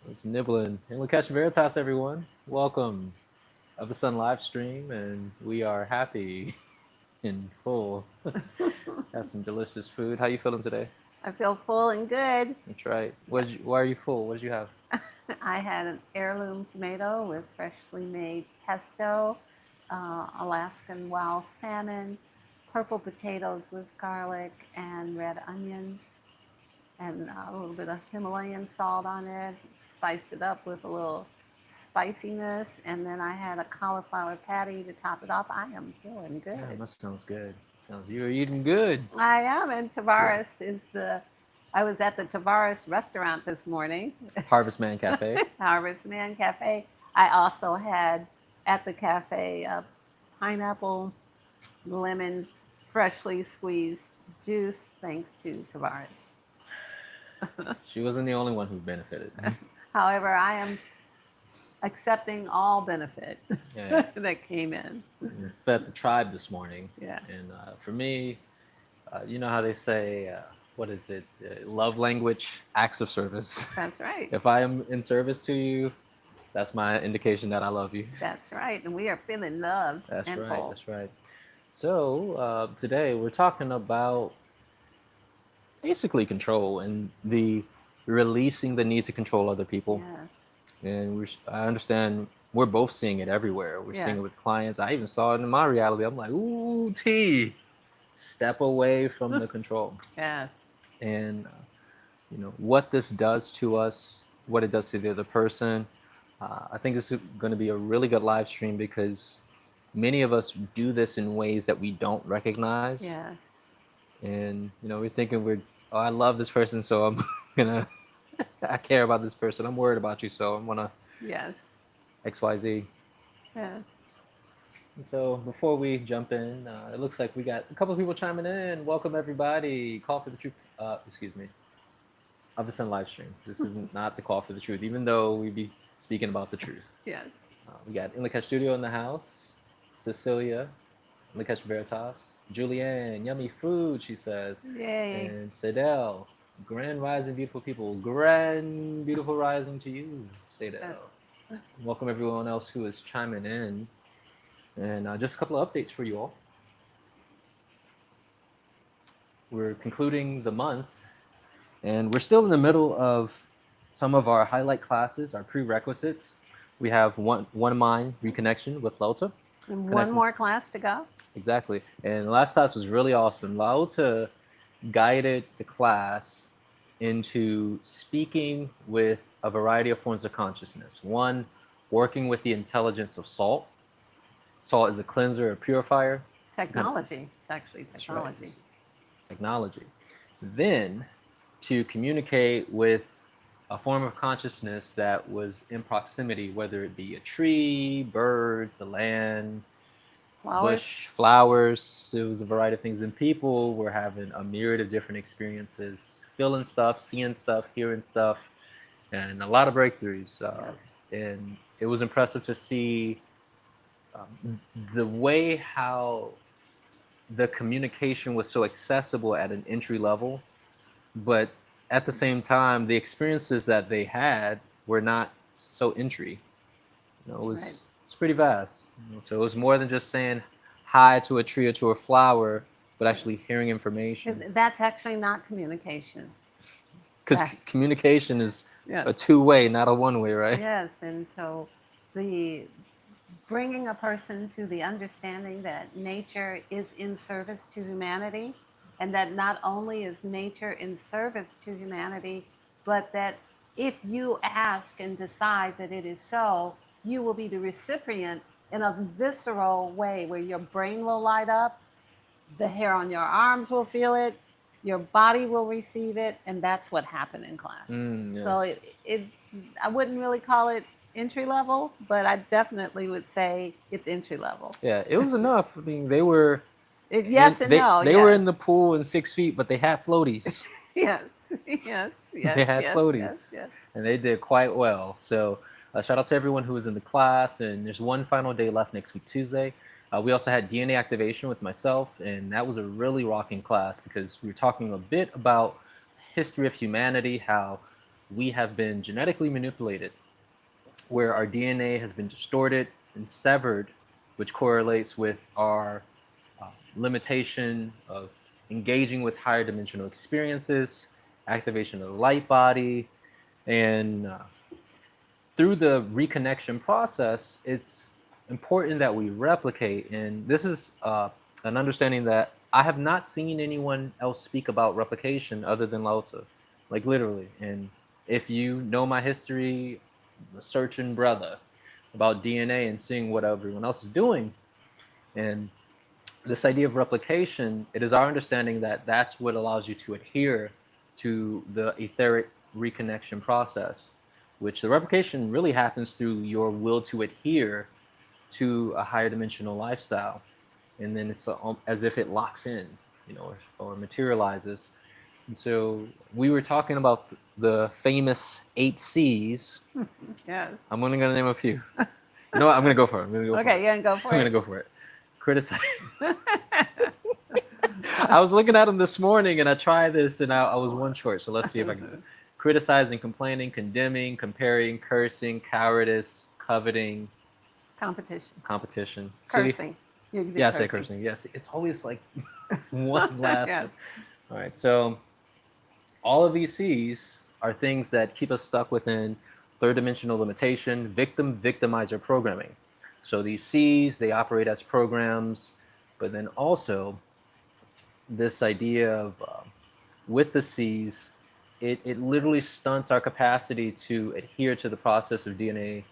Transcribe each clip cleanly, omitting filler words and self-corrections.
It's nibbling. And Lakesh Veritas, everyone. Welcome of the Sun live stream, and we are happy and full. Have some delicious food. How you feeling today? I feel full and good. That's right. Yep. Why are you full? What did you have? I had an heirloom tomato with freshly made pesto, Alaskan wild salmon, purple potatoes with garlic and red onions, and a little bit of Himalayan salt on it. Spiced it up with a little spiciness, and then I had a cauliflower patty to top it off. I am feeling Damn, good. that sounds good. Sounds you're eating good. I am, and Yeah. Tavares is the. I was at the Tavares restaurant this morning, Harvest Man Cafe. Harvest Man Cafe. I also had at the cafe pineapple, lemon, freshly squeezed juice, thanks to Tavares. She wasn't the only one who benefited. However, I am accepting all benefit Yeah. that came in. We fed the tribe this morning, Yeah, and for me, you know how they say, what is it? Love language, acts of service. that's right. If I am in service to you, that's my indication that I love you. That's right. And we are feeling loved That's and right. full. That's right. So today we're talking about basically control and the releasing the need to control other people. Yes. And I understand we're both seeing it everywhere. We're seeing it with Yes. clients. I even saw it in my reality. I'm like, ooh, T, step away from the control. Yes. And what this does to us, what it does to the other person. I think this is going to be a really good live stream because many of us do this in ways that we don't recognize, Yes. and we're thinking oh, I love this person, so I'm gonna I care about this person. I'm worried about you, so I'm gonna Yes. XYZ. Yes. And so before we jump in, it looks like we got a couple of people chiming in. Welcome everybody. Call for the truth. Excuse me. Of the Sun live stream. This isn't not the call for the truth, even though we be speaking about the truth. Yes. We got Inlakesh Studio in the house. Cecilia, Inlakesh Veritas, Julianne, yummy food, she says, Yay. and Sedel, grand rising, beautiful people, grand beautiful rising to you, Sedel. Welcome everyone else who is chiming in, and just a couple of updates for you all. We're concluding the month, and we're still in the middle of some of our highlight classes, our prerequisites. We have one mind reconnection with Lota. And one more class to go. Exactly. And the last class was really awesome. Lauta guided the class into speaking with a variety of forms of consciousness. One, working with the intelligence of salt. Salt is a cleanser, a purifier. Technology. It's actually technology. Right. Technology. Then to communicate with a form of consciousness that was in proximity, whether it be a tree, birds, the land, Flowers. bush, flowers. It was a variety of things. And people were having a myriad of different experiences, feeling stuff, seeing stuff, hearing stuff, and a lot of breakthroughs. Yes. And it was impressive to see the way how the communication was so accessible at an entry level, but at the same time, the experiences that they had were not so entry. It was Right. it's pretty vast. So it was more than just saying hi to a tree or to a flower, but actually hearing information. That's actually not communication. Because communication is a Yes. two-way, not a one-way, right? Yes. And so the bringing a person to the understanding that nature is in service to humanity, and that not only is nature in service to humanity, but that if you ask and decide that it is so, you will be the recipient in a visceral way where your brain will light up, the hair on your arms will feel it, your body will receive it, and that's what happened in class. Yes. So I wouldn't really call it entry level, but I definitely would say it's entry level. Yeah, it was enough. I mean, they were Yes and no. They yes. were in the pool in 6 feet, but they had floaties. Yes, yes, yes. They had yes, floaties, yes. and they did quite well. So shout out to everyone who was in the class. And there's one final day left next week, Tuesday. We also had DNA activation with myself, and that was a really rocking class because we were talking a bit about history of humanity, how we have been genetically manipulated, where our DNA has been distorted and severed, which correlates with our limitation of engaging with higher dimensional experiences, activation of the light body, and through the reconnection process, it's important that we replicate. And this is an understanding that I have not seen anyone else speak about replication other than Lao Tzu, like literally. And if you know my history, the searching brother about DNA and seeing what everyone else is doing, and this idea of replication, it is our understanding that that's what allows you to adhere to the etheric reconnection process, which the replication really happens through your will to adhere to a higher dimensional lifestyle. And then it's as if it locks in, or materializes. And so we were talking about the famous 8 C's. Yes. I'm only going to name a few. You know what? I'm going to go for it. Okay, yeah, go for it. I'm going to go for it. Criticize. I was looking at them this morning and I tried this and I was one short. So let's see if I can do it. Criticizing, complaining, condemning, comparing, cursing, cowardice, coveting, competition, cursing. Yeah, say cursing. Yes, it's always like one last. Yes. All right, so all of these C's are things that keep us stuck within third dimensional limitation, victimizer programming. So these C's, they operate as programs, but then also this idea of with the C's, it literally stunts our capacity to adhere to the process of DNA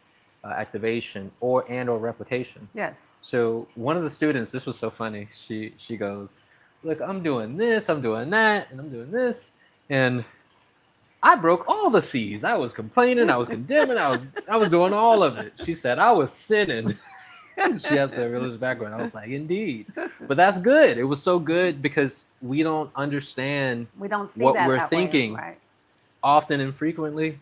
activation or replication. Yes. So one of the students, this was so funny. She goes, "Look, I'm doing this, I'm doing that, and I'm doing this, and I broke all the C's. I was complaining, I was condemning, I was doing all of it." She said, "I was sinning." She has the religious background. I was like, indeed. But that's good. It was so good because we don't understand what we're thinking right? Often and frequently.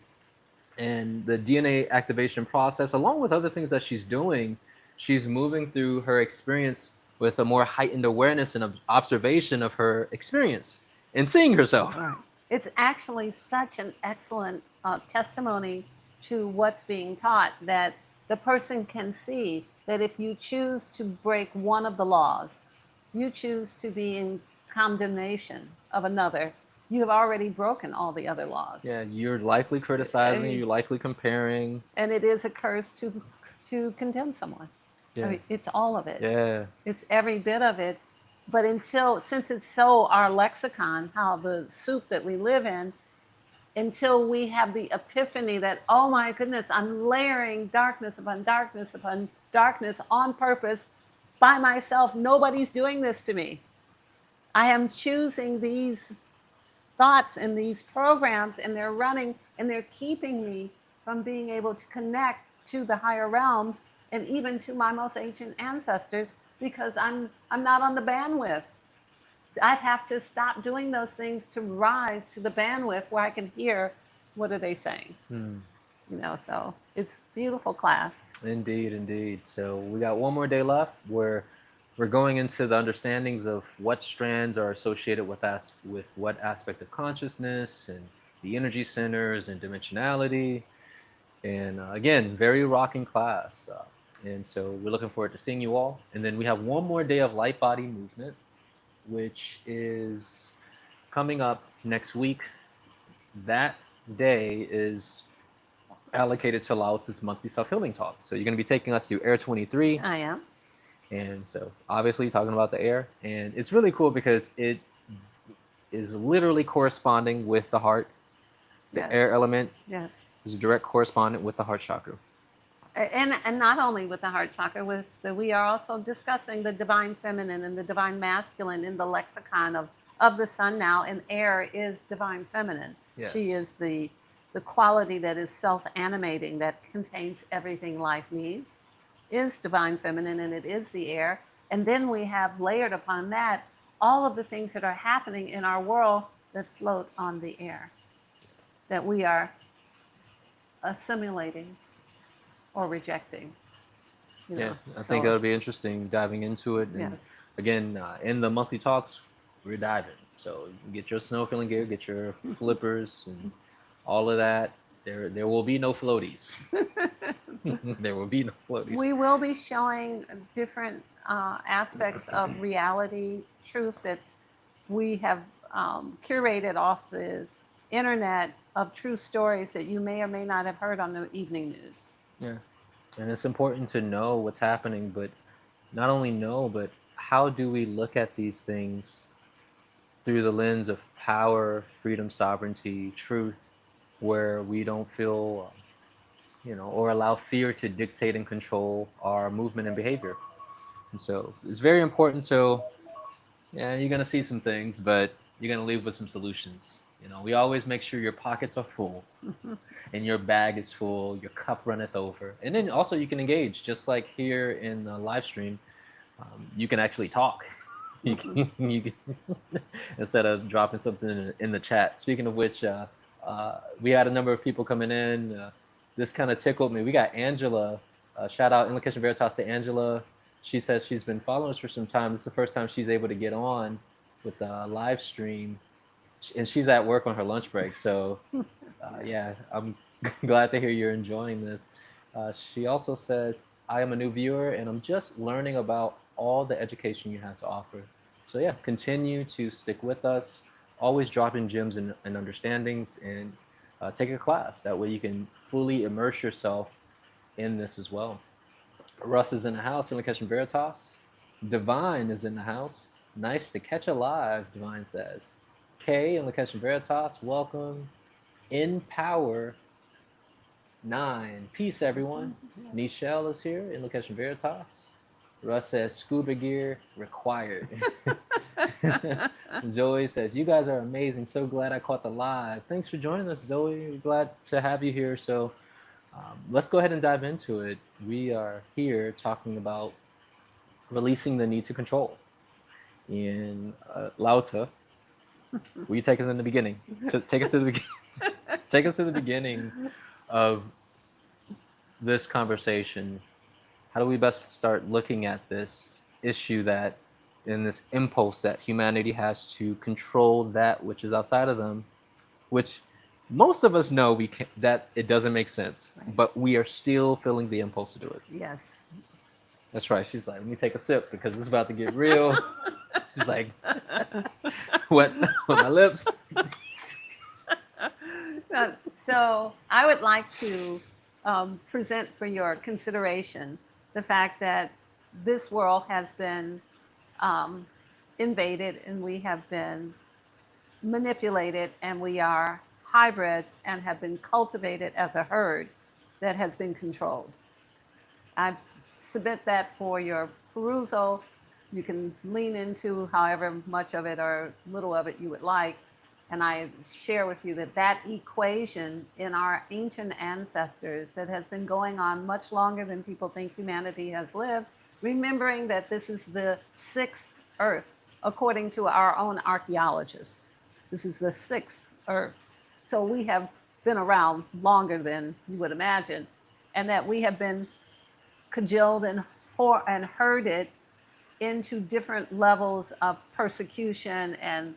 And the DNA activation process, along with other things that she's doing, she's moving through her experience with a more heightened awareness and observation of her experience and seeing herself. Right. It's actually such an excellent testimony to what's being taught, that the person can see that if you choose to break one of the laws, you choose to be in condemnation of another, you have already broken all the other laws. Yeah, you're likely criticizing, you're likely comparing. And it is a curse to condemn someone. Yeah. I mean, it's all of it. Yeah. It's every bit of it. But since it's so our lexicon, how the soup that we live in, until we have the epiphany that, oh my goodness, I'm layering darkness upon darkness upon darkness on purpose by myself. Nobody's doing this to me. I am choosing these thoughts and these programs, and they're running and they're keeping me from being able to connect to the higher realms and even to my most ancient ancestors, because I'm not on the bandwidth. I'd have to stop doing those things to rise to the bandwidth where I can hear what are they saying. So it's beautiful class. Indeed. So we got one more day left where we're going into the understandings of what strands are associated with what aspect of consciousness and the energy centers and dimensionality. And again, very rocking class. And so we're looking forward to seeing you all. And then we have one more day of light body movement, which is coming up next week. That day is allocated to Lao Tzu's monthly self-healing talk. So you're going to be taking us to Air 23. I am. And so obviously talking about the air. And it's really cool because it is literally corresponding with the heart. The air element is a direct correspondent with the heart chakra. And not only with the heart chakra, we are also discussing the divine feminine and the divine masculine in the lexicon of the sun now, and air is divine feminine. Yes. She is the quality that is self-animating, that contains everything life needs, is divine feminine, and it is the air. And then we have layered upon that all of the things that are happening in our world that float on the air, that we are assimilating or rejecting. I think it'll be interesting diving into it. And again, in the monthly talks, we're diving. So get your snorkeling gear, get your flippers, and all of that. There will be no floaties. There will be no floaties. We will be showing different aspects of reality, truth that's we have curated off the internet of true stories that you may or may not have heard on the evening news. Yeah. And it's important to know what's happening, but not only know, but how do we look at these things through the lens of power, freedom, sovereignty, truth, where we don't feel, or allow fear to dictate and control our movement and behavior. And so it's very important. So, yeah, you're going to see some things, but you're going to leave with some solutions. We always make sure your pockets are full and your bag is full, your cup runneth over. And then also you can engage, just like here in the live stream. You can actually talk. You can instead of dropping something in the chat. Speaking of which, we had a number of people coming in. This kind of tickled me. We got Angela. Shout out Invocation Veritas to Angela. She says she's been following us for some time. This is the first time she's able to get on with the live stream, and she's at work on her lunch break. So, yeah, I'm glad to hear you're enjoying this. She also says, I am a new viewer and I'm just learning about all the education you have to offer. So, yeah, continue to stick with us, always dropping gems and understandings, and take a class. That way you can fully immerse yourself in this as well. Russ is in the house, Invocation Veritas. Divine is in the house. Nice to catch a live, Divine says. Kay, Invocation Veritas, welcome. In Power 9. Peace, everyone. Nichelle is here, Invocation Veritas. Russ says, scuba gear required. Zoe says, you guys are amazing. So glad I caught the live. Thanks for joining us, Zoe. We're glad to have you here. So let's go ahead and dive into it. We are here talking about releasing the need to control. In Lao Tzu, will you take us in the beginning? Take us to the beginning. Take us to the beginning of this conversation. How do we best start looking at this issue that, in this impulse that humanity has to control that which is outside of them, which most of us know that it doesn't make sense, right, but we are still feeling the impulse to do it. Yes. That's right. She's like, let me take a sip because it's about to get real. She's like, wet my lips. So I would like to present for your consideration the fact that this world has been invaded and we have been manipulated and we are hybrids and have been cultivated as a herd that has been controlled. I submit that for your perusal. You can lean into however much of it or little of it you would like. And I share with you that equation in our ancient ancestors that has been going on much longer than people think humanity has lived, remembering that this is the sixth Earth, according to our own archaeologists. This is the sixth Earth. So we have been around longer than you would imagine, and that we have been cajoled and herded into different levels of persecution and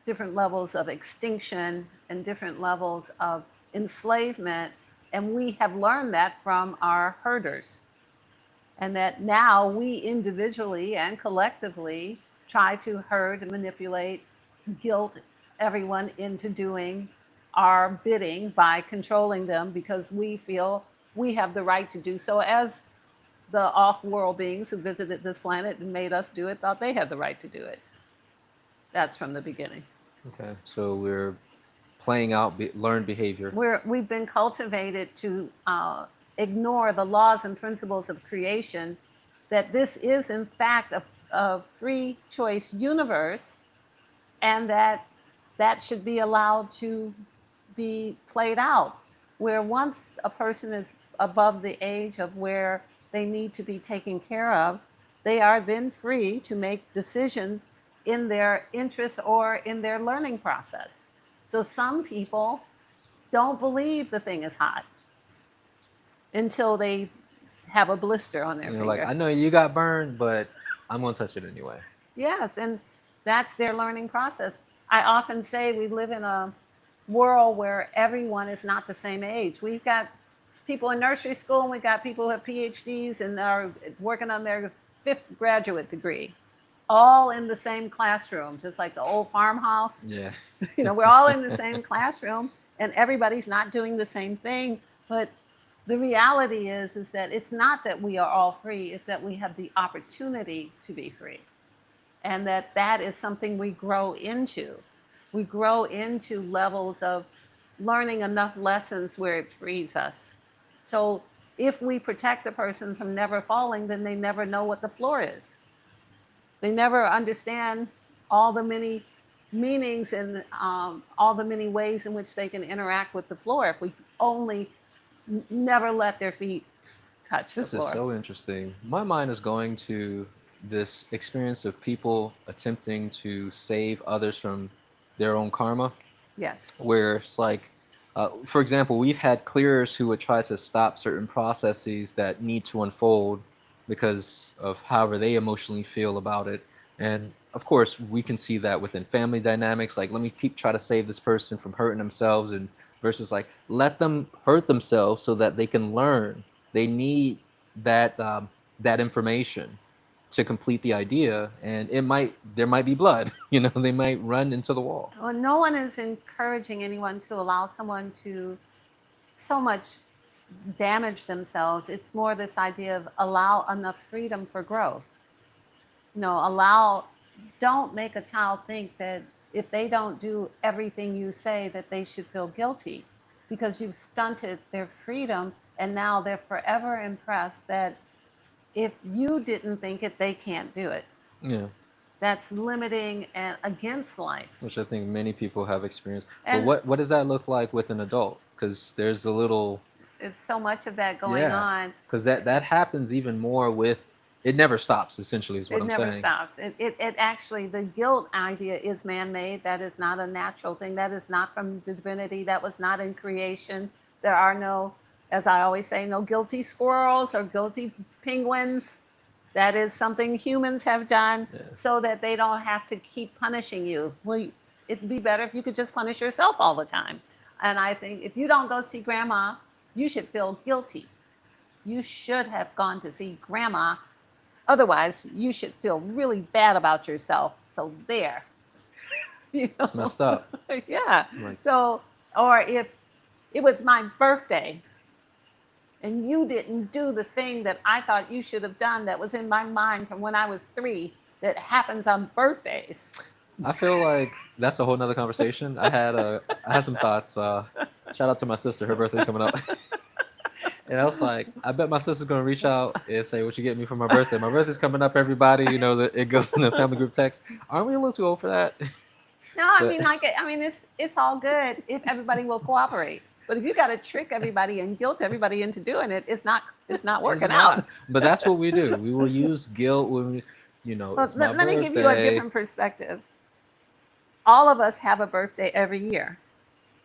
different levels of extinction and different levels of enslavement. And we have learned that from our herders. And that now we individually and collectively try to herd, manipulate, guilt everyone into doing our bidding by controlling them because we feel we have the right to do so, as the off-world beings who visited this planet and made us do it thought they had the right to do it. That's from the beginning. Okay, so we're playing out learned behavior. We've been cultivated to ignore the laws and principles of creation, that this is in fact a free choice universe, and that should be allowed to be played out, where once a person is above the age of where they need to be taken care of, they are then free to make decisions in their interest or in their learning process. So some people don't believe the thing is hot until they have a blister on their finger. Like, I know you got burned, but I'm gonna touch it anyway. Yes, and that's their learning process. I often say we live in world where everyone is not the same age. We've got people in nursery school, and we've got people who have PhDs and are working on their fifth graduate degree, all in the same classroom, just like the old farmhouse. Yeah. We're all in the same classroom, and everybody's not doing the same thing. But the reality is that it's not that we are all free, it's that we have the opportunity to be free. And that is something we grow into. We grow into levels of learning enough lessons where it frees us. So if we protect the person from never falling, then they never know what the floor is. They never understand all the many meanings and all the many ways in which they can interact with the floor if we only never let their feet touch the This is floor. so interesting. My mind is going to this experience of people attempting to save others from their own karma, Yes. where it's like, for example, we've had clearers who would try to stop certain processes that need to unfold because of however they emotionally feel about it. And of course, we can see that within family dynamics. Like, let me keep try to save this person from hurting themselves, and versus like let them hurt themselves so that they can learn. They need that information to complete the idea, and there might be blood. They might run into the wall. Well, no one is encouraging anyone to allow someone to so much damage themselves. It's more this idea of allow enough freedom for growth. Don't make a child think that if they don't do everything you say that they should feel guilty, because you've stunted their freedom, and now they're forever impressed that if you didn't think it, they can't do it. Yeah, That's limiting and against life. which I think many people have experienced. But And what does that look like with an adult? Because there's a little, it's so much of that going yeah, on. because that happens even more with, it never stops. Essentially, is what It I'm never saying. stops. It actually, the guilt idea is man-made. That is not a natural thing. That is not from divinity. That was not in creation. There are no, as I always say, no guilty squirrels or guilty penguins. That is something humans have done Yeah. so that they don't have to keep punishing you. Well, it'd be better if you could just punish yourself all the time. And I think if you don't go see grandma, you should feel guilty. You should have gone to see grandma. Otherwise, you should feel really bad about yourself. So there. It's messed up. Yeah. Like, So, or if it was my birthday and you didn't do the thing that I thought you should have done that was in my mind from when I was 3, that happens on birthdays. I feel like that's a whole nother conversation. I had some thoughts. Shout out to my sister. Her birthday's coming up. And I was like, I bet my sister's gonna reach out and say, "What you get me for my birthday? My birthday's coming up, everybody." That it goes in the family group text. Aren't we a little too old for that? No, I But mean, it's all good if everybody will cooperate. But if you got to trick everybody and guilt everybody into doing it, it's not it's working out. not. But that's what we do. We will use guilt when we, Well, it's my let me give you a birthday. different perspective. All of us have a birthday every year.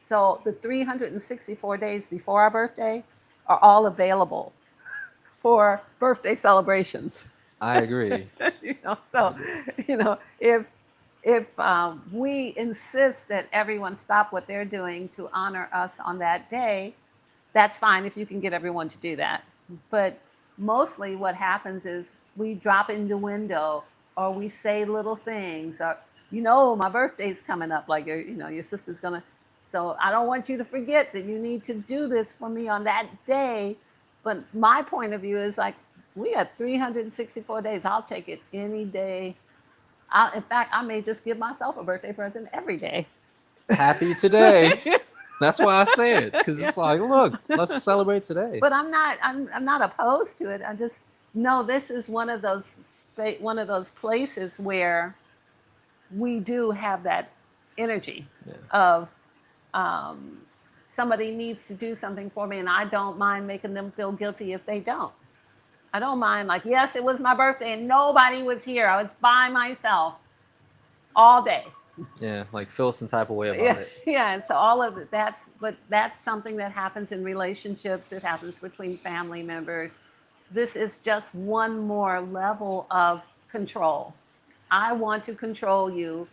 So the 364 days before our birthday are all available for birthday celebrations. I agree. So, if we insist that everyone stop what they're doing to honor us on that day, that's fine if you can get everyone to do that. But mostly what happens is we drop in the window, or we say little things, or, my birthday's coming up, like your sister's gonna, so I don't want you to forget that you need to do this for me on that day. But my point of view is like, we have 364 days. I'll take it any day. In fact, I may just give myself a birthday present every day. Happy today. That's why I say it, because it's like, look, let's celebrate today. But I'm not opposed to it. I just know this is one of those places where we do have that energy of somebody needs to do something for me, and I don't mind making them feel guilty if they don't. I don't mind, like, yes, it was my birthday and nobody was here. I was by myself all day. Yeah, like feel some type of way about it. Yeah, and so all of it, that's something that happens in relationships. It happens between family members. This is just one more level of control. I want to control you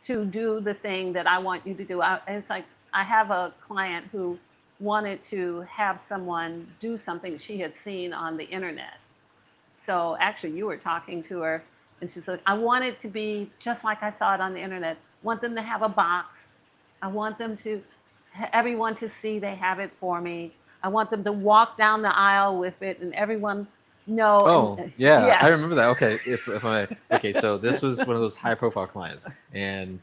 to do the thing that I want you to do. It's like, I have a client who wanted to have someone do something she had seen on the internet. So actually, you were talking to her, and she said, "I want it to be just like I saw it on the internet. Want them to have a box. I want them to everyone to see they have it for me. I want them to walk down the aisle with it, and everyone know." And Oh, yeah, I yeah, remember that. Okay, if I okay, so this was one of those high profile clients, and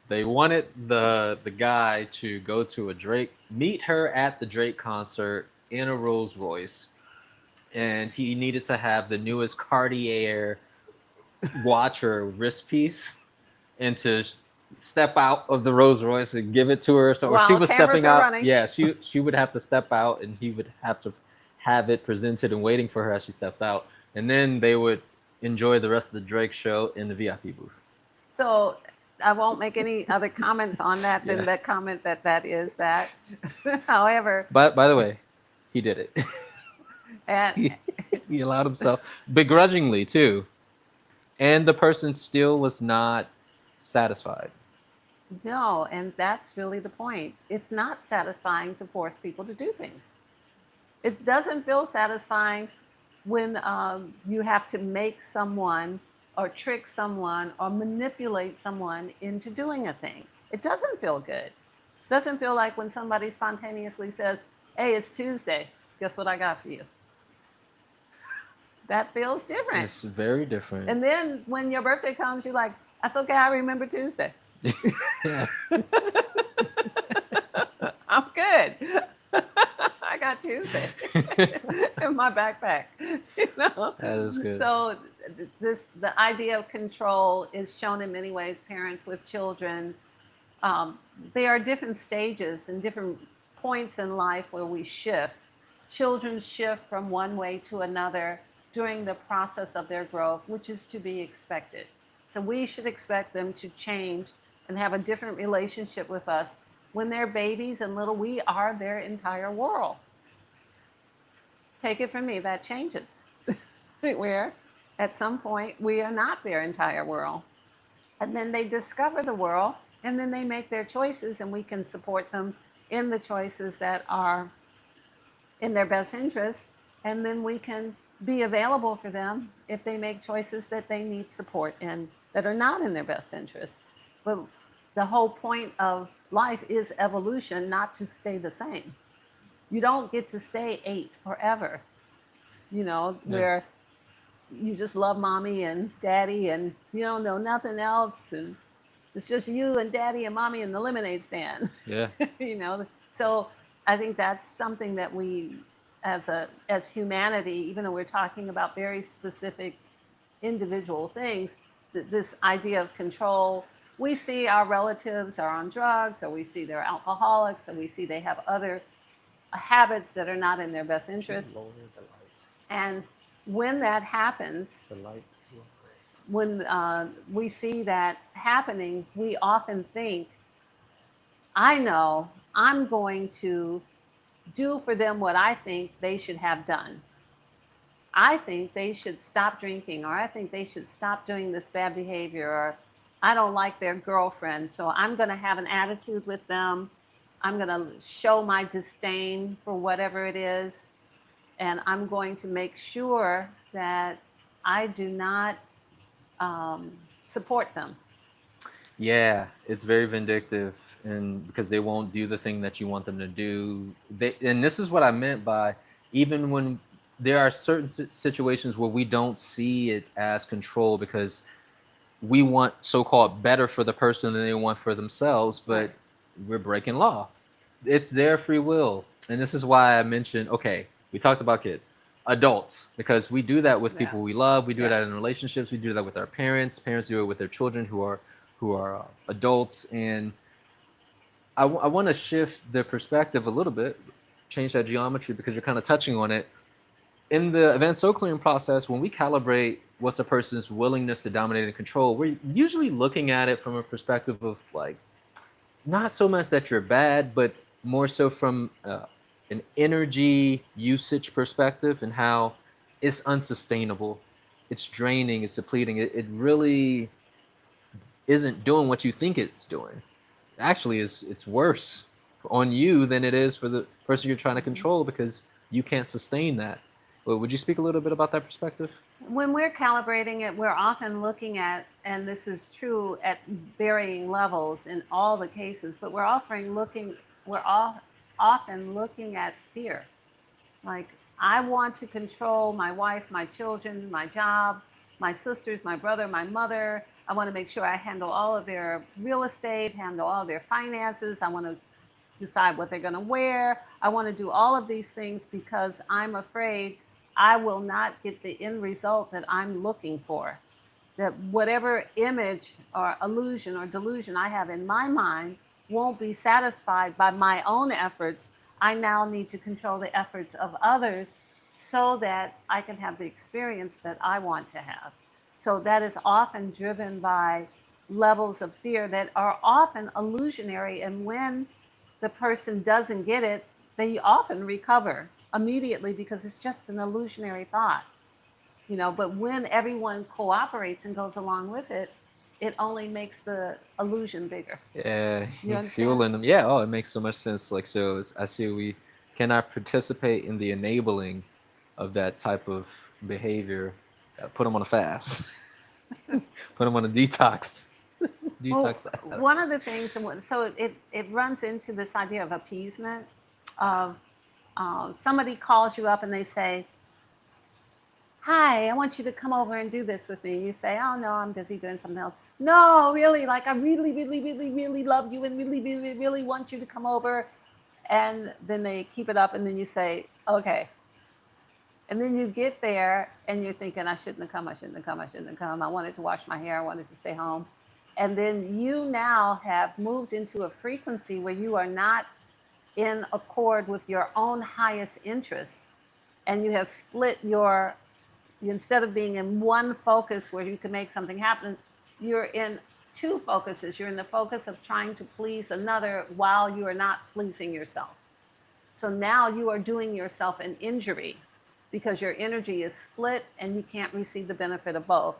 they wanted the guy to go to a Drake, meet her at the Drake concert in a Rolls Royce, and he needed to have the newest Cartier watch or wrist piece, and to step out of the Rolls Royce and give it to her. So, or she while was cameras stepping are out. running. Yeah, she would have to step out, and he would have to have it presented and waiting for her as she stepped out, and then they would enjoy the rest of the Drake show in the VIP booth. So I won't make any other comments on that than Yeah. that comment that is that. However, But by the way, he did it. and He allowed himself begrudgingly too, and the person still was not satisfied. no, and that's really the point. It's not satisfying to force people to do things. It doesn't feel satisfying when you have to make someone or trick someone or manipulate someone into doing a thing. It doesn't feel good. It doesn't feel like when somebody spontaneously says, "Hey, it's Tuesday. Guess what I got for you?" That feels different. It's very different. And then when your birthday comes, you're like, "That's okay. I remember Tuesday. Yeah. I'm good. I got Tuesday in my backpack." You know? That is good. So the idea of control is shown in many ways. Parents with children, there are different stages and different points in life where we shift. Children shift from one way to another during the process of their growth, which is to be expected. So we should expect them to change and have a different relationship with us. When they're babies and little, we are their entire world. Take it from me, that changes. Where at some point we are not their entire world. And then they discover the world, and then they make their choices, and we can support them in the choices that are in their best interest. And then we can be available for them if they make choices that they need support in that are not in their best interest. But the whole point of life is evolution, not to stay the same. You don't get to stay 8 forever, Yeah. where you just love mommy and daddy and you don't know nothing else. And it's just you and daddy and mommy in the lemonade stand. Yeah. So I think that's something that we as humanity, even though we're talking about very specific individual things, this idea of control, we see our relatives are on drugs, or we see they're alcoholics, or we see they have other habits that are not in their best interest. And when that happens, when we see that happening, we often think, I know I'm going to do for them what I think they should have done. I think they should stop drinking, or I think they should stop doing this bad behavior, or I don't like their girlfriend, so I'm going to have an attitude with them. I'm going to show my disdain for whatever it is, and I'm going to make sure that I do not support them. Yeah, it's very vindictive, and because they won't do the thing that you want them to do. And this is what I meant by, even when there are certain situations where we don't see it as control because we want so-called better for the person than they want for themselves, but Right. we're breaking law. It's their free will. And this is why I mentioned, okay, we talked about kids, adults, because we do that with people Yeah. we love. We do Yeah. that in relationships. We do that with our parents. Parents do it with their children who are adults. And I want to shift the perspective a little bit, change that geometry, because you're kind of touching on it. In the advanced soul clearing process, when we calibrate what's a person's willingness to dominate and control, we're usually looking at it from a perspective of like, not so much that you're bad, but more so from an energy usage perspective, and how it's unsustainable, it's draining, it's depleting. It really isn't doing what you think it's doing. Actually, it's worse. on you than it is for the person you're trying to control, because you can't sustain that. Well, would you speak a little bit about that perspective? When we're calibrating it, we're often looking at, and this is true at varying levels in all the cases, but we're all often looking at fear. Like, I want to control my wife, my children, my job, my sisters, my brother, my mother. I want to make sure I handle all of their real estate, handle all their finances. I want to decide what they're going to wear. I want to do all of these things because I'm afraid I will not get the end result that I'm looking for. That whatever image or illusion or delusion I have in my mind won't be satisfied by my own efforts. I now need to control the efforts of others so that I can have the experience that I want to have. So that is often driven by levels of fear that are often illusionary. And when the person doesn't get it, they often recover immediately because it's just an illusionary thought. But when everyone cooperates and goes along with it, it only makes the illusion bigger. Yeah, You understand? fueling them. Yeah, oh, it makes so much sense. Like, so I see we cannot participate in the enabling of that type of behavior. Put them on a fast. Put them on a detox. Well, Detox. one of the things, so it runs into this idea of appeasement. Of somebody calls you up and they say, "Hi, I want you to come over and do this with me." You say, "Oh no, I'm busy doing something else." "No, really, like I really, really, really, really love you and really, really, really want you to come over." And then they keep it up, and then you say, "Okay." And then you get there and you're thinking, "I shouldn't have come, I shouldn't have come, I shouldn't have come. I wanted to wash my hair, I wanted to stay home." And then you now have moved into a frequency where you are not in accord with your own highest interests. And you have split instead of being in one focus where you can make something happen, you're in two focuses. You're in the focus of trying to please another while you are not pleasing yourself. So now you are doing yourself an injury because your energy is split and you can't receive the benefit of both.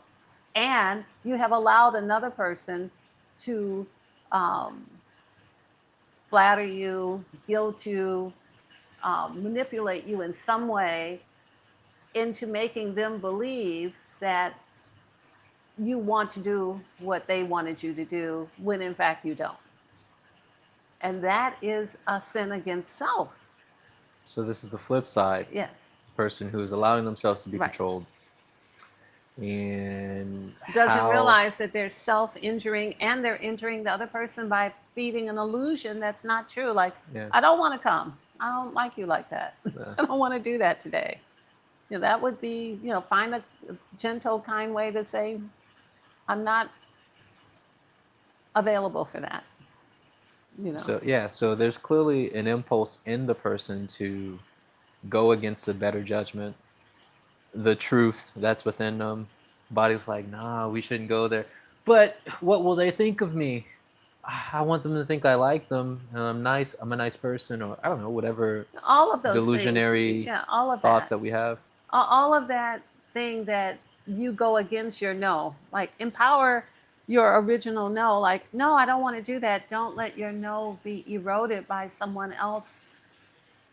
And you have allowed another person to flatter you, guilt you, manipulate you in some way into making them believe that you want to do what they wanted you to do when in fact you don't. And that is a sin against self. So this is the flip side. Yes. The person who is allowing themselves to be Right. controlled and Doesn't realize that they're self-injuring and they're injuring the other person by feeding an illusion that's not true. Like, Yeah. I don't want to come. I don't like you like that. Yeah. I don't want to do that today. That would be, find a gentle, kind way to say, I'm not available for that. So yeah, so there's clearly an impulse in the person to go against the better judgment, the truth that's within them. Body's like, nah, we shouldn't go there. But what will they think of me? I want them to think I like them and I'm nice. I'm a nice person, or I don't know, whatever all of those delusionary things. Yeah, all of thoughts that. that we have. All of that thing that you go against your no. Like, empower your original no. Like, no, I don't want to do that. Don't let your no be eroded by someone else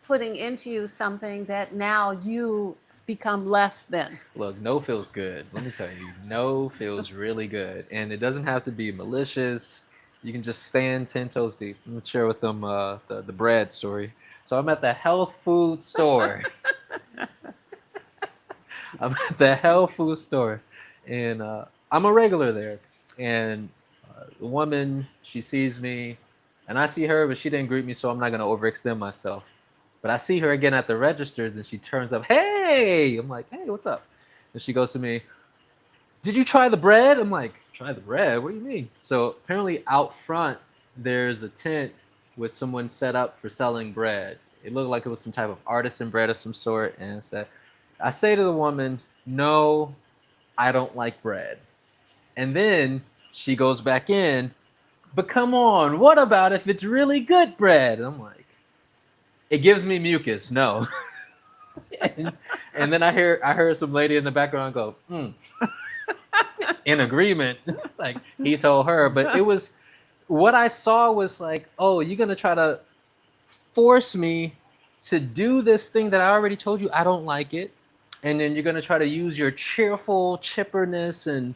putting into you something that now you become less than. Look, no feels good. Let me tell you, no feels really good. And it doesn't have to be malicious. You can just stand 10 toes deep. Let me share with them the bread story. So I'm at the health food store. I'm at the health food store, and I'm a regular there. And the woman, she sees me, and I see her, but she didn't greet me, so I'm not gonna overextend myself. But I see her again at the register, then she turns up, "Hey!" I'm like, "Hey, what's up?" And she goes to me, "Did you try the bread?" I'm like, "Try the bread? What do you mean?" So apparently out front, there's a tent with someone set up for selling bread. It looked like it was some type of artisan bread of some sort, and I say to the woman, "No, I don't like bread." And then she goes back in, "But come on, what about if it's really good bread?" And I'm like, it gives me mucus, no. and then I heard some lady in the background go, in agreement. Like he told her, but it was, what I saw was like, oh, you're gonna try to force me to do this thing that I already told you I don't like it, and then you're gonna try to use your cheerful chipperness and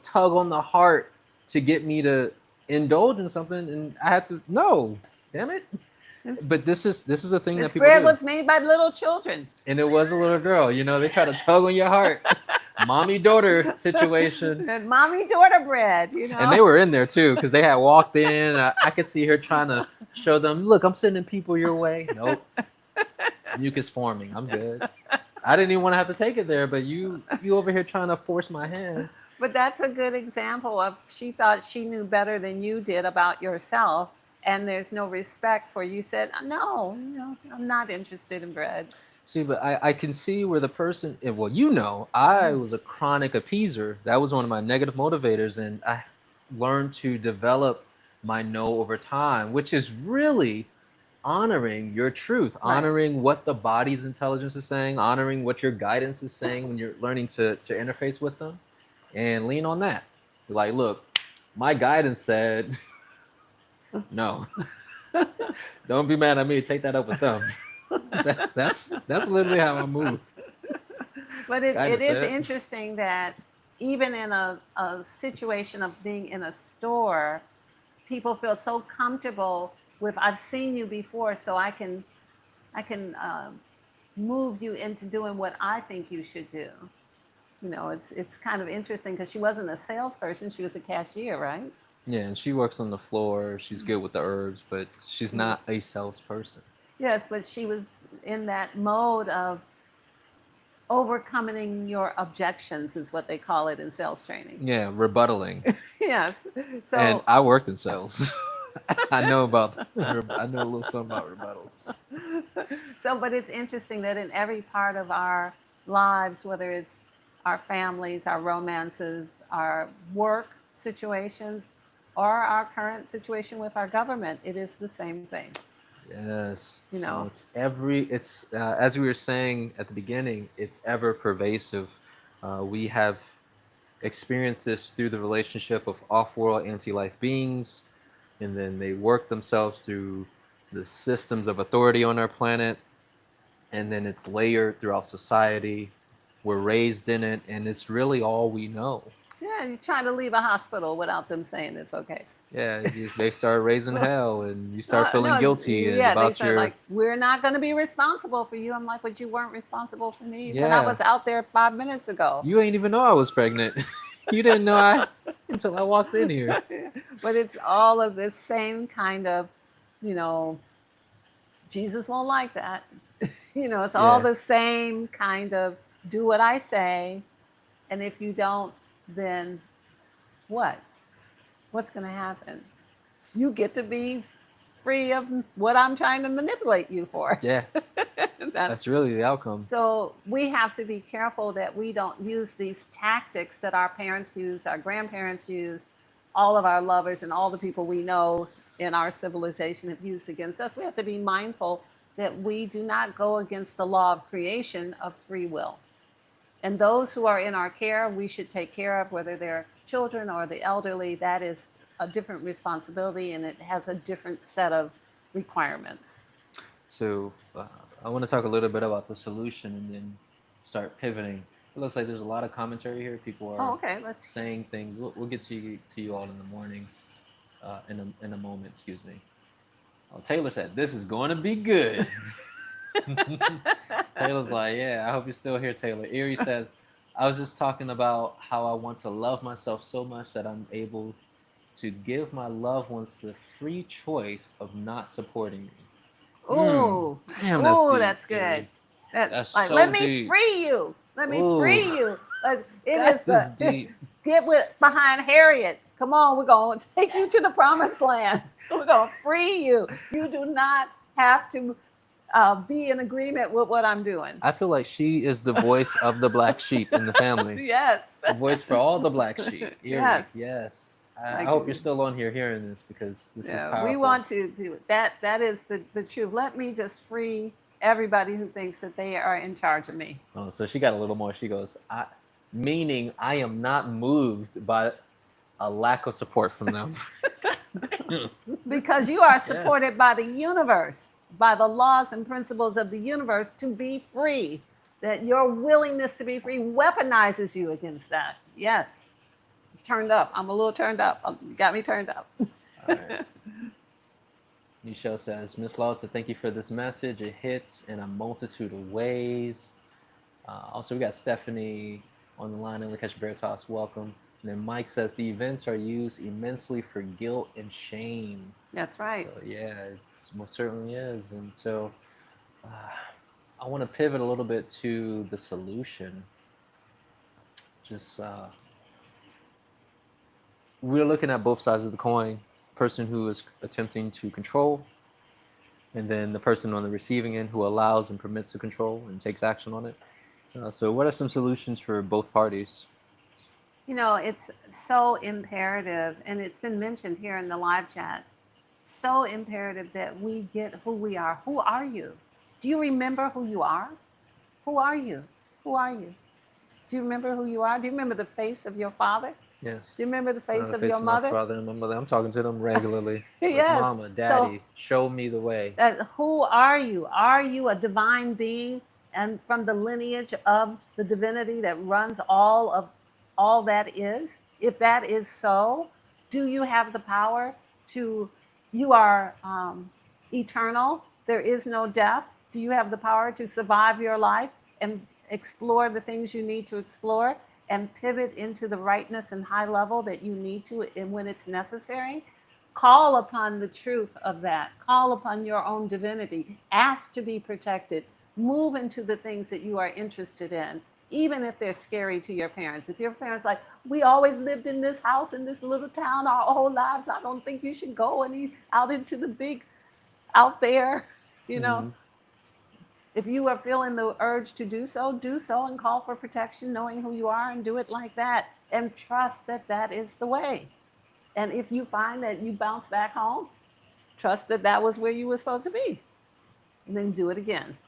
tug on the heart to get me to indulge in something, and I have to no, damn it. This, But this is a thing that this people bread do, was made by little children. and it was a little girl. They try to tug on your heart, mommy daughter situation. And mommy daughter bread, And they were in there too, because they had walked in. I could see her trying to show them, look, I'm sending people your way. Nope. Mucus forming. I'm good. I didn't even want to have to take it there, but you over here trying to force my hand. But that's a good example of she thought she knew better than you did about yourself, and there's no respect for you. Said, no, I'm not interested in bread. See, but I can see where the person, well, I was a chronic appeaser. That was one of my negative motivators, and I learned to develop my no over time, which is really honoring your truth, Right. honoring what the body's intelligence is saying, honoring what your guidance is saying when you're learning to interface with them, and lean on that. You're like, look, my guidance said no. Don't be mad at me. Take that up with them. That's literally how I move. But it Guidance is said. interesting that even in a situation of being in a store, people feel so comfortable with, I've seen you before, so I can move you into doing what I think you should do. It's kind of interesting because she wasn't a salesperson; she was a cashier, right? Yeah, and she works on the floor. She's good with the herbs, but she's not a salesperson. Yes, but she was in that mode of overcoming your objections, is what they call it in sales training. Yeah, rebuttaling. Yes. So And I worked in sales. I know a little something about rebuttals. but it's interesting that in every part of our lives, whether it's our families, our romances, our work situations, or our current situation with our government, it is the same thing. Yes. So it's as we were saying at the beginning, it's ever pervasive. We have experienced this through the relationship of off-world anti-life beings, and then they work themselves through the systems of authority on our planet, and then it's layered throughout society. We're raised in it, and it's really all we know. Yeah, you try to leave a hospital without them saying it's okay. Yeah, they start raising hell, and you start feeling No, guilty and yeah, they about start your. like, we're not going to be responsible for you. I'm like, but you weren't responsible for me when Yeah. I was out there 5 minutes ago. You ain't even know I was pregnant. You didn't know until I walked in here. But it's all of this same kind of, Jesus won't like that. It's all Yeah. the same kind of, do what I say, and if you don't, then what? What's going to happen? You get to be free of what I'm trying to manipulate you for. Yeah, that's really the outcome. So we have to be careful that we don't use these tactics that our parents use, our grandparents use, all of our lovers and all the people we know in our civilization have used against us. We have to be mindful that we do not go against the law of creation of free will. And those who are in our care, we should take care of, whether they're children or the elderly. That is a different responsibility, and it has a different set of requirements. So I want to talk a little bit about the solution and then start pivoting. It looks like there's a lot of commentary here. People are saying things. We'll get to you all in the morning, in a moment. Excuse me. Oh, Taylor said this is going to be good. Taylor's like, yeah, I hope you're still here, Taylor. Erie says, I was just talking about how I want to love myself so much that I'm able to give my loved ones the free choice of not supporting me. Oh, damn, that's good. Erie. That's like, so let me deep. free you. Let me Ooh. free you. That's deep. Get behind Harriet. Come on, we're going to take you to the promised land. We're going to free you. You do not have to be in agreement with what I'm doing. I feel like she is the voice of the black sheep in the family. Yes. The voice for all the black sheep. Erie. Yes. I hope you're still on here hearing this, because this is powerful. We want to do that. That is the truth. Let me just free everybody who thinks that they are in charge of me. Oh, so she got a little more. She goes, meaning I am not moved by a lack of support from them. Because you are supported by the universe. by the laws and principles of the universe to be free. That your willingness to be free weaponizes you against that. Yes. Turned up. I'm a little turned up. You got me turned up. All right. Michelle says, Miss Lawton, thank you for this message. It hits in a multitude of ways. Also, we got Stephanie on the line in Lakesh Veritas. Welcome. And then Mike says, the events are used immensely for guilt and shame. That's right. So, yeah, it most certainly is. And so I want to pivot a little bit to the solution. Just we're looking at both sides of the coin. Person who is attempting to control, and then the person on the receiving end who allows and permits the control and takes action on it. So what are some solutions for both parties? You know, it's so imperative, and it's been mentioned here in the live chat, so imperative that we get who we are. Who are you? Do you remember who you are? Who are you? Who are you? Do you remember who you are? Do you remember the face of your father? Yes. Do you remember the face of your my mother? father and my mother. I'm talking to them regularly. Yes. Mama, daddy, show me the way. Who are you? Are you a divine being and from the lineage of the divinity that runs all that is? If that is so, do you have the power to, you are eternal. There is no death. Do you have the power to survive your life and explore the things you need to explore and pivot into the rightness and high level that you need to and when it's necessary? Call upon the truth of that. Call upon your own divinity. Ask to be protected. Move into the things that you are interested in, even if they're scary to your parents. If your parents like, we always lived in this house in this little town our whole lives, I don't think you should go out into the big, out there, you know. Mm-hmm. If you are feeling the urge to do so and call for protection, knowing who you are, and do it like that. And trust that that is the way. And if you find that you bounce back home, trust that that was where you were supposed to be. And then do it again.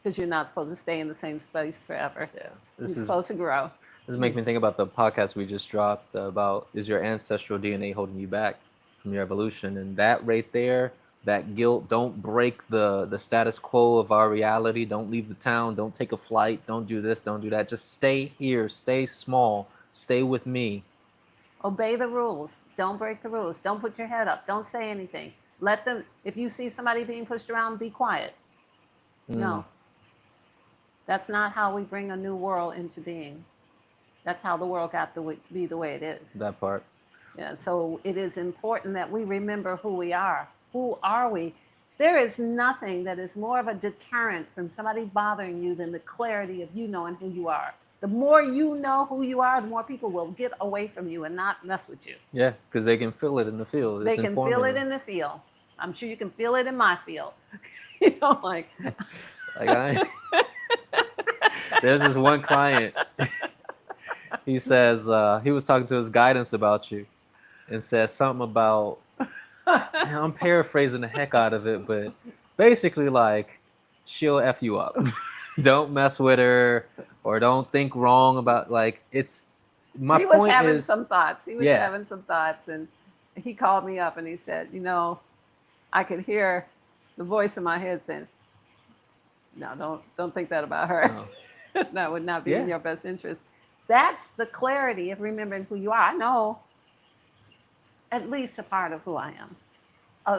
Because you're not supposed to stay in the same space forever. Yeah. You're supposed to grow. This makes me think about the podcast we just dropped about, is your ancestral DNA holding you back from your evolution? And that right there, that guilt, don't break the status quo of our reality. Don't leave the town. Don't take a flight. Don't do this. Don't do that. Just stay here. Stay small. Stay with me. Obey the rules. Don't break the rules. Don't put your head up. Don't say anything. Let them, if you see somebody being pushed around, be quiet. No. That's not how we bring a new world into being. That's how the world got to be the way it is. That part. Yeah. So it is important that we remember who we are. Who are we? There is nothing that is more of a deterrent from somebody bothering you than the clarity of you knowing who you are. The more you know who you are, the more people will get away from you and not mess with you. Yeah, because they can feel it in the field. They can feel it in the field. I'm sure you can feel it in my field. You know, like there's this one client. He says he was talking to his guidance about you, and says something about. I'm paraphrasing the heck out of it, but basically, like, she'll F you up. Don't mess with her, or don't think wrong about, like, it's my point. He was having some thoughts. He was having some thoughts, and he called me up and he said, you know, I could hear the voice in my head saying, no, don't think that about her. No. That would not be in your best interest. That's the clarity of remembering who you are. I know at least a part of who I am,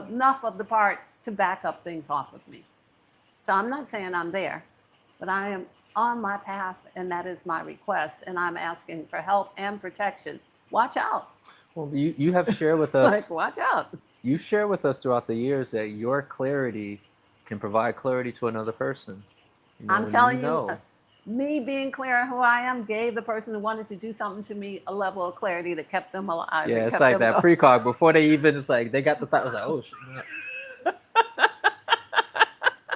enough of the part to back up things off of me. So I'm not saying I'm there, but I am on my path, and that is my request, and I'm asking for help and protection. Watch out. Well, you have shared with us. Like, watch out. You've shared with us throughout the years that your clarity can provide clarity to another person. You know, I'm telling you, me being clear on who I am gave the person who wanted to do something to me a level of clarity that kept them alive. Yeah, it's like that precog before they even, it's like they got the thought. I was like, oh shit.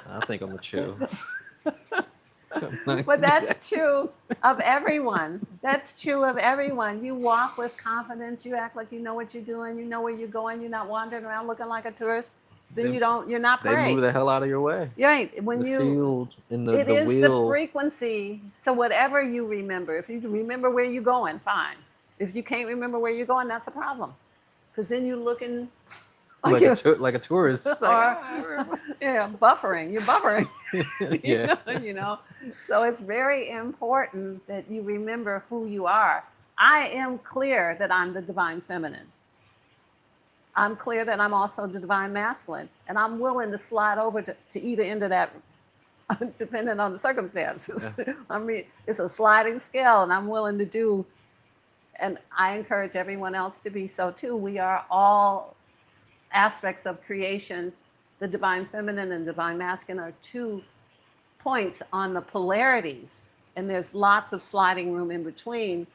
I think I'm gonna chill. But that's true of everyone. That's true of everyone. You walk with confidence. You act like you know what you're doing. You know where you're going. You're not wandering around looking like a tourist. Then you're not prey. They move the hell out of your way. Right. When the field in the it is wheel. The frequency. So whatever you remember, if you remember where you're going, fine. If you can't remember where you're going, that's a problem. Because then you're looking like you- like a tourist. It's like, yeah, buffering. You're buffering. yeah. You know. So it's very important that you remember who you are. I am clear that I'm the divine feminine. I'm clear that I'm also the divine masculine, and I'm willing to slide over to either end of that, depending on the circumstances. Yeah. I mean, it's a sliding scale, and I'm willing to do. And I encourage everyone else to be so too. We are all aspects of creation. The divine feminine and divine masculine are 2 points on the polarities, and there's lots of sliding room in between.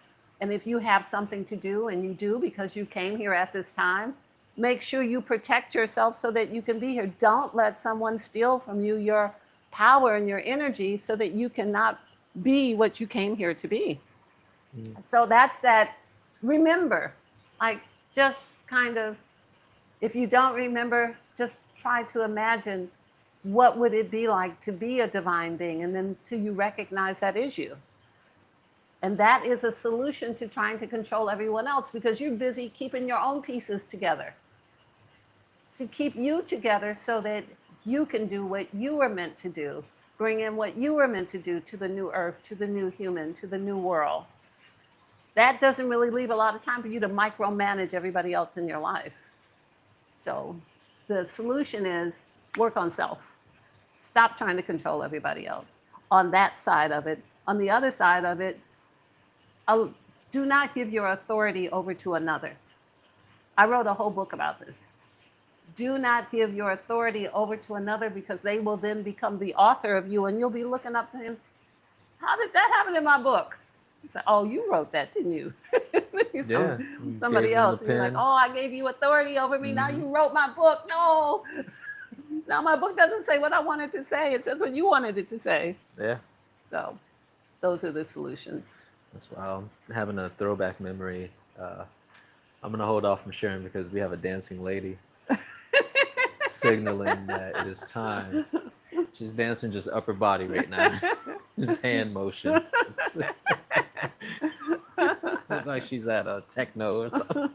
And if you have something to do, and you do because you came here at this time, make sure you protect yourself so that you can be here. Don't let someone steal from you your power and your energy so that you cannot be what you came here to be. So that's that. Remember, like, just kind of, if you don't remember, just try to imagine what would it be like to be a divine being, and then till you recognize that is you. And that is a solution to trying to control everyone else, because you're busy keeping your own pieces together. To keep you together so that you can do what you were meant to do, bring in what you were meant to do to the new earth, to the new human, to the new world. That doesn't really leave a lot of time for you to micromanage everybody else in your life. So the solution is work on self. Stop trying to control everybody else on that side of it. On the other side of it, do not give your authority over to another. I wrote a whole book about this. Do not give your authority over to another, because they will then become the author of you, and you'll be looking up to him. How did that happen in my book? Say, oh, you wrote that, didn't you? Yeah. Somebody else. And you're like, oh, I gave you authority over me. Now you wrote my book. No. Now my book doesn't say what I wanted to say. It says what you wanted it to say. Yeah. So those are the solutions. That's why I'm having a throwback memory. I'm going to hold off from sharing because we have a dancing lady signaling that it is time. She's dancing just upper body right now. Just hand motion. Looks like she's at a techno or something.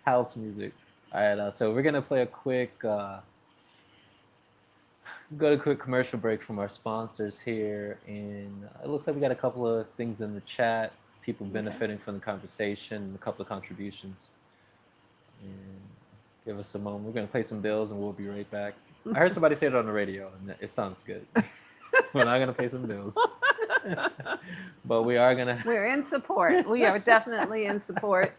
House music. All right, so we're gonna play a quick, go to a quick commercial break from our sponsors here, and it looks like we got a couple of things in the chat. People benefiting from the conversation, a couple of contributions. And give us a moment. We're gonna pay some bills, and we'll be right back. I heard somebody say it on the radio, and it sounds good. We're not gonna pay some bills, but we are gonna. We're in support. We are definitely in support.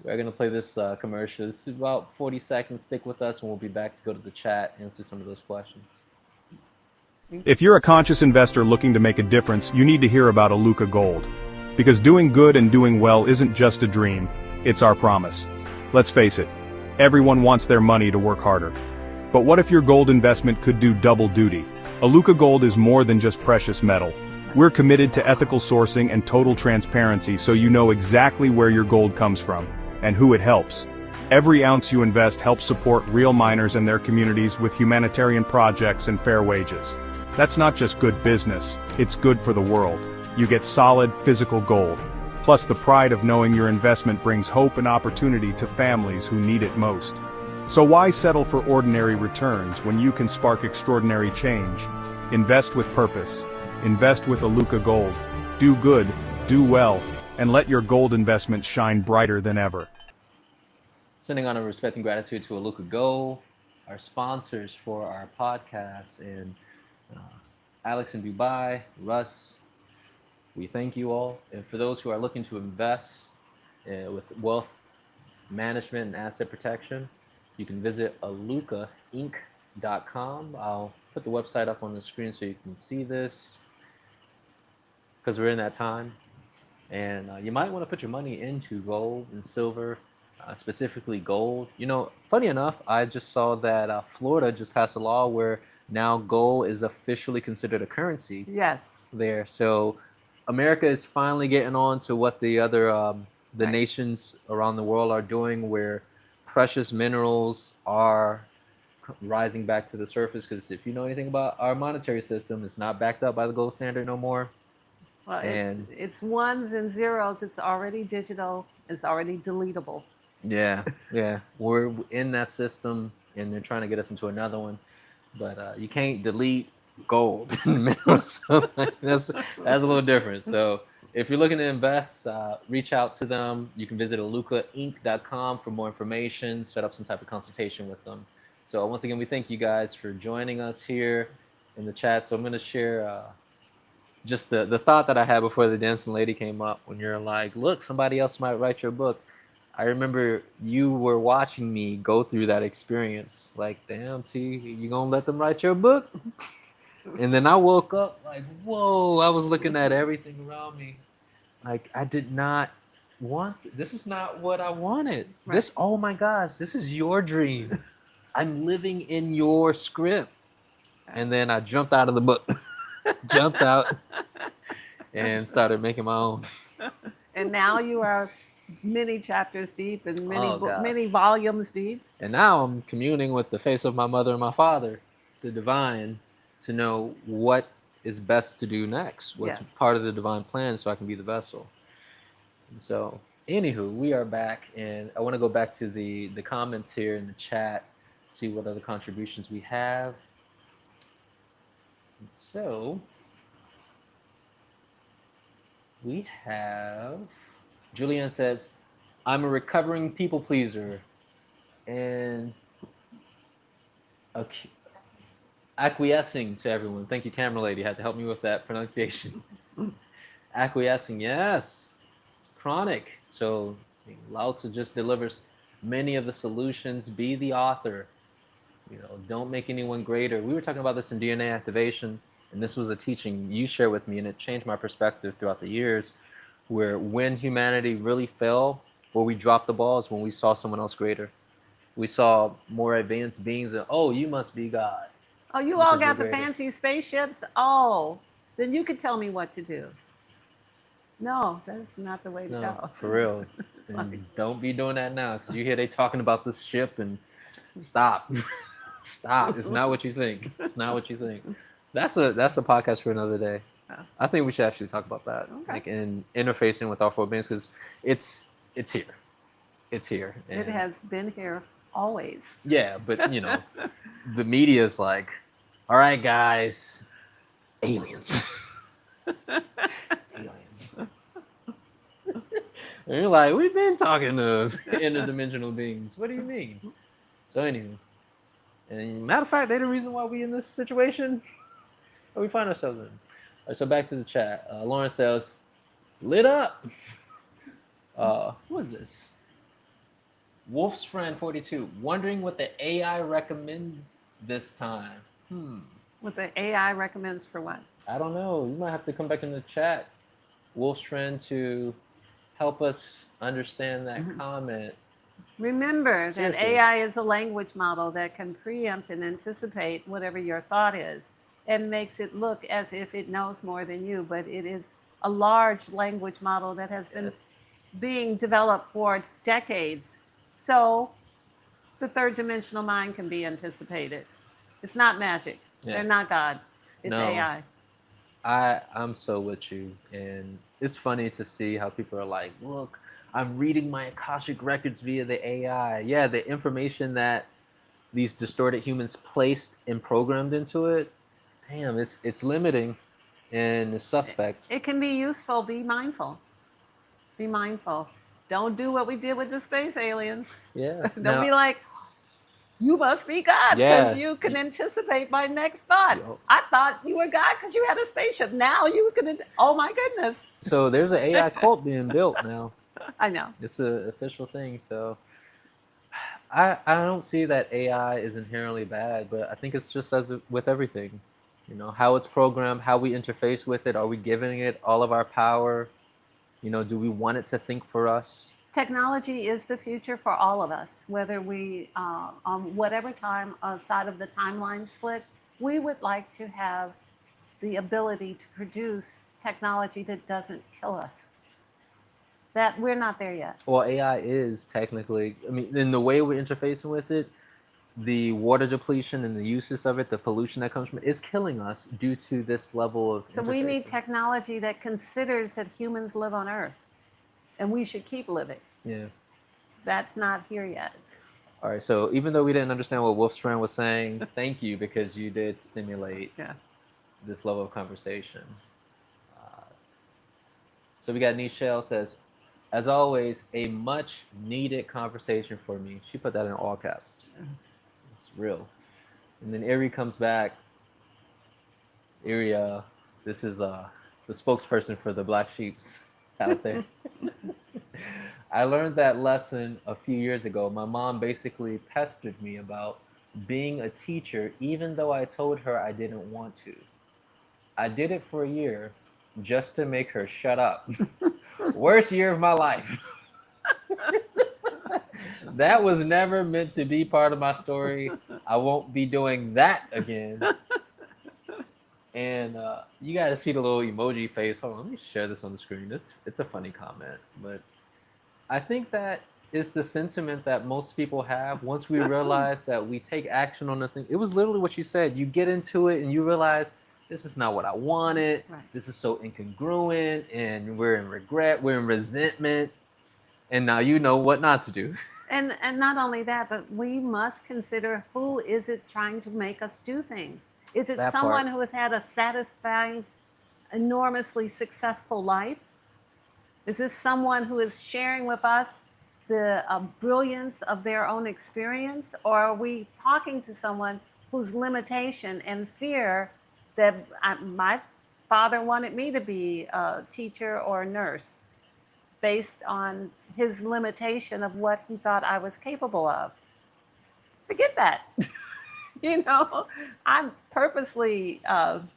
We're gonna play this commercial. This is about 40 seconds. Stick with us, and we'll be back to go to the chat, answer some of those questions. If you're a conscious investor looking to make a difference, you need to hear about Aluka Gold. Because doing good and doing well isn't just a dream, it's our promise. Let's face it, everyone wants their money to work harder. But what if your gold investment could do double duty? Aluka Gold is more than just precious metal. We're committed to ethical sourcing and total transparency, so you know exactly where your gold comes from, and who it helps. Every ounce you invest helps support real miners and their communities with humanitarian projects and fair wages. That's not just good business, it's good for the world. You get solid, physical gold, plus the pride of knowing your investment brings hope and opportunity to families who need it most. So why settle for ordinary returns when you can spark extraordinary change? Invest with purpose. Invest with Aluka Gold. Do good, do well, and let your gold investment shine brighter than ever. Sending on a respect and gratitude to Aluka Gold, our sponsors for our podcast, and Alex in Dubai, Russ. We thank you all. And for those who are looking to invest with wealth management and asset protection, you can visit alukainc.com. I'll put the website up on the screen so you can see this, because we're in that time. And you might want to put your money into gold and silver, specifically gold. You know, funny enough, I just saw that Florida just passed a law where now gold is officially considered a currency. Yes. There. So America is finally getting on to what the other Right. nations around the world are doing, where precious minerals are rising back to the surface. Because if you know anything about our monetary system, it's not backed up by the gold standard no more. Well, And- it's ones and zeros. It's already digital. It's already deletable. Yeah, yeah. We're in that system, and they're trying to get us into another one. But you can't delete gold in the middle. So that's a little different. So if you're looking to invest, reach out to them. You can visit alukainc.com for more information, set up some type of consultation with them. So once again, we thank you guys for joining us here in the chat. So I'm going to share just the thought that I had before the dancing lady came up when you're like, look, somebody else might write your book. I remember you were watching me go through that experience. Like, damn, T, you gonna let them write your book? And then I woke up like, whoa, I was looking at everything around me. Like, I did not this is not what I wanted. Right. This, oh my gosh, this is your dream. I'm living in your script. And then I jumped out of the book, jumped out, and started making my own. And now you are many chapters deep and Oh, gosh. many volumes deep. And now I'm communing with the face of my mother and my father, the divine, to know what is best to do next, what's Yes. part of the divine plan, so I can be the vessel. And so, anywho, we are back, and I want to go back to the comments here in the chat, see what other contributions we have. And so, we have Julianne says, I'm a recovering people pleaser and acquiescing to everyone. Thank you, camera lady. Had to help me with that pronunciation. Acquiescing, yes. Chronic. So Lao Tzu just delivers many of the solutions. Be the author. You know, don't make anyone greater. We were talking about this in DNA activation, and this was a teaching you shared with me, and it changed my perspective throughout the years, where when humanity really fell, or we dropped the ball, is when we saw someone else greater. We saw more advanced beings, and oh, you must be God. Oh, you Because all you're got the greater. fancy spaceships? Oh, then you could tell me what to do. No, that's not the way to No, go. for real. It's like, And don't be doing that now, because you hear they talking about this ship, and stop. Stop. It's not what you think. It's not what you think. That's a podcast for another day. Yeah. I think we should actually talk about that, Okay. like in interfacing with our four beings, because it's here. It's here. it And has been here always. yeah, but you know, the media is like, all right, guys, aliens. Aliens. And you're like, we've been talking to interdimensional beings. What do you mean? So anyway, and matter of fact, they're the reason why we in this situation that we find ourselves in. All right, so back to the chat. Lauren says, lit up. Who is this? Wolf's Friend 42, wondering what the AI recommends this time. What the AI recommends for what? I don't know. You might have to come back in the chat, Wolf's Friend, to help us understand that comment. Remember that Seriously. AI is a language model that can preempt and anticipate whatever your thought is and makes it look as if it knows more than you, but it is a large language model that has been being developed for decades. So the third dimensional mind can be anticipated. It's not magic. Yeah. They're not God. It's No. AI. I'm so with you, and it's funny to see how people are like, look, I'm reading my Akashic records via the AI. Yeah, the information that these distorted humans placed and programmed into it, damn, it's limiting and it's suspect. It can be useful. Be mindful. Be mindful. Don't do what we did with the space aliens. Yeah. Don't be like, you must be God because Yeah. you can anticipate my next thought. Yo. I thought you were God because you had a spaceship. Now you can. Oh my goodness. So there's an AI cult being built now. I know. It's an official thing. So I don't see that AI is inherently bad, but I think it's just as with everything, you know, how it's programmed, how we interface with it. Are we giving it all of our power? You know, do we want it to think for us? Technology is the future for all of us, whether we, on whatever time side of the timeline split, we would like to have the ability to produce technology that doesn't kill us. That we're not there yet. Well, AI is technically, I mean, in the way we're interfacing with it, the water depletion and the uses of it, the pollution that comes from it, is killing us due to this level of So we need interfacing. technology that considers that humans live on Earth, and we should keep living. Yeah. That's not here yet. All right, so even though we didn't understand what Wolfstrand was saying, thank you, because you did stimulate Yeah. this level of conversation. So we got Nichelle says, as always, a much needed conversation for me. She put that in all caps. It's real. And then Erie comes back. Erie, this is the spokesperson for the Black Sheeps out there. I learned that lesson a few years ago. My mom basically pestered me about being a teacher, even though I told her I didn't want to. I did it for a year just to make her shut up. Worst year of my life. That was never meant to be part of my story. I won't be doing that again. And you got to see the little emoji face. Hold on, let me share this on the screen. It's a funny comment, but I think that is the sentiment that most people have once we realize that we take action on the thing. It was literally what you said. You get into it and you realize this is not what I wanted. Right. This is so incongruent, and we're in regret, we're in resentment, and now you know what not to do. And not only that, but we must consider, who is it trying to make us do things? Is it That someone part. who has had a satisfying, enormously successful life? Is this someone who is sharing with us the brilliance of their own experience? Or are we talking to someone whose limitation and fear that my father wanted me to be a teacher or a nurse based on his limitation of what he thought I was capable of? Forget that. You know, I purposely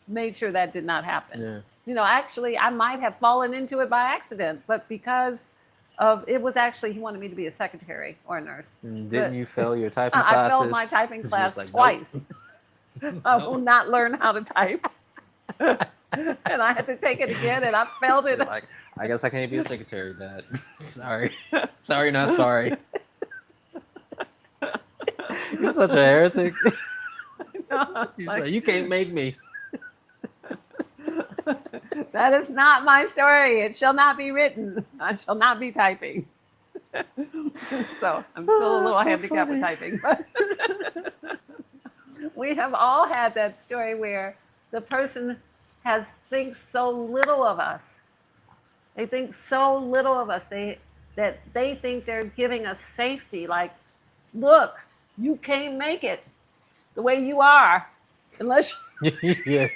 made sure that did not happen. Yeah. You know, actually, I might have fallen into it by accident, but because of it was actually, he wanted me to be a secretary or a nurse. And But didn't you fail your typing classes? I failed my typing 'Cause you was class like, nope. twice. I will Nope. not learn how to type. And I had to take it again, and I failed it. You're like, I guess I can't be a secretary, Dad. Sorry. Sorry, not sorry. You're such a heretic. No, it's He's like, like, you can't make me. that is not my story. It shall not be written. I shall not be typing. So I'm still a little so handicapped with funny. typing. But we have all had that story where the person thinks so little of us. They think so little of us. That they think they're giving us safety. Like, look, you can't make it the way you are unless Yeah.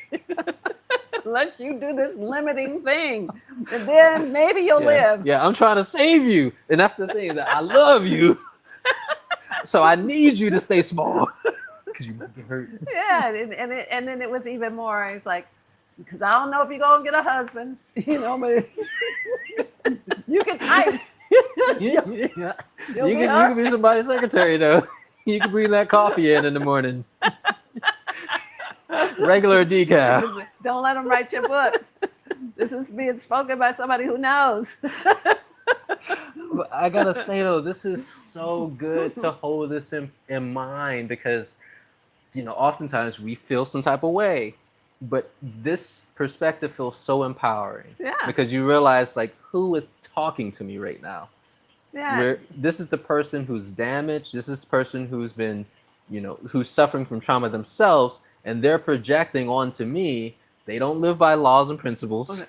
unless you do this limiting thing, and then maybe you'll live. Yeah, I'm trying to save you. And that's the thing, that I love you. So I need you to stay small. Because you might get hurt. Yeah, and then it was even more. It's like, because I don't know if you're gonna get a husband, you know, but you can type. Yeah. You'll You be can all be somebody's secretary though. You can bring that coffee in the morning. Regular decaf. Don't let them write your book. This is being spoken by somebody who knows. But I gotta say though, this is so good to hold this in mind, because oftentimes we feel some type of way, but this perspective feels so empowering. Yeah. Because you realize, like, who is talking to me right now? Yeah. This is the person who's damaged. This is the person who's been, who's suffering from trauma themselves, and they're projecting onto me. They don't live by laws and principles.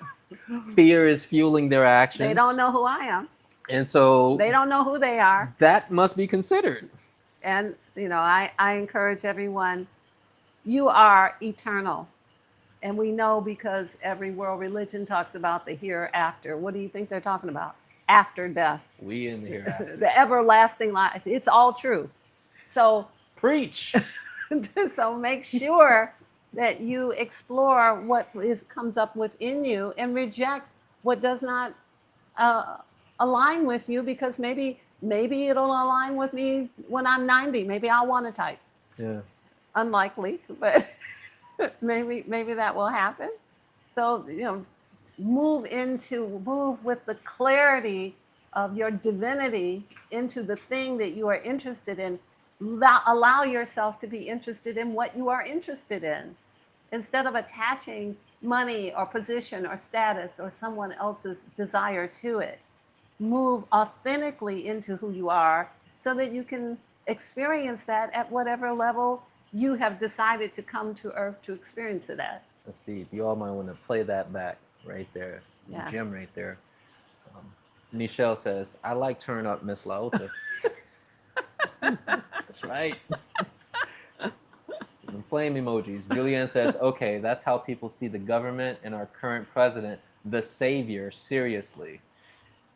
Fear is fueling their actions. They don't know who I am. And so They don't know who they are. that must be considered. And, I encourage everyone, you are eternal. And we know, because every world religion talks about the hereafter. What do you think they're talking about? After death. We in the hereafter. The everlasting life. It's all true. So, Preach. so make sure that you explore what comes up within you and reject what does not align with you, because maybe it'll align with me when I'm 90. Maybe I'll want to type. Yeah. Unlikely, but maybe that will happen. So, move with the clarity of your divinity into the thing that you are interested in. Allow yourself to be interested in what you are interested in, instead of attaching money or position or status or someone else's desire to it. move authentically into who you are so that you can experience that at whatever level you have decided to come to earth to experience it at. That's deep. You all might want to play that back right there. Yeah. Gem right there. Nichelle says, I like turn up Miss Laota. That's right. Some flame emojis. Julianne says, okay, that's how people see the government and our current president, the savior, seriously.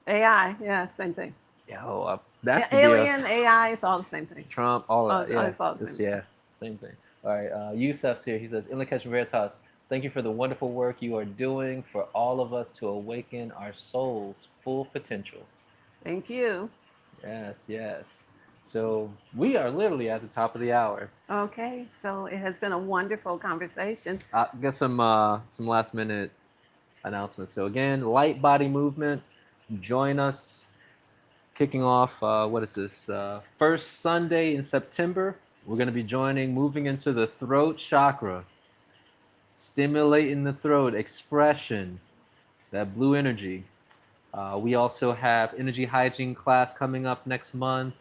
AI, yeah, same thing. Yo, Yeah, that's alien, AI, it's all the same thing. Trump, all of that. Yeah, it's all the same yeah, same thing. All right, Yusuf's here. He says, In Lak'ech Veritas, thank you for the wonderful work you are doing for all of us to awaken our soul's full potential. Thank you. Yes, yes. So we are literally at the top of the hour. Okay, so it has been a wonderful conversation. Got some last minute announcements. So again, light body movement. Join us. Kicking off, what is this? First Sunday in September. We're going to be moving into the throat chakra, stimulating the throat, expression, that blue energy. We also have energy hygiene class coming up next month.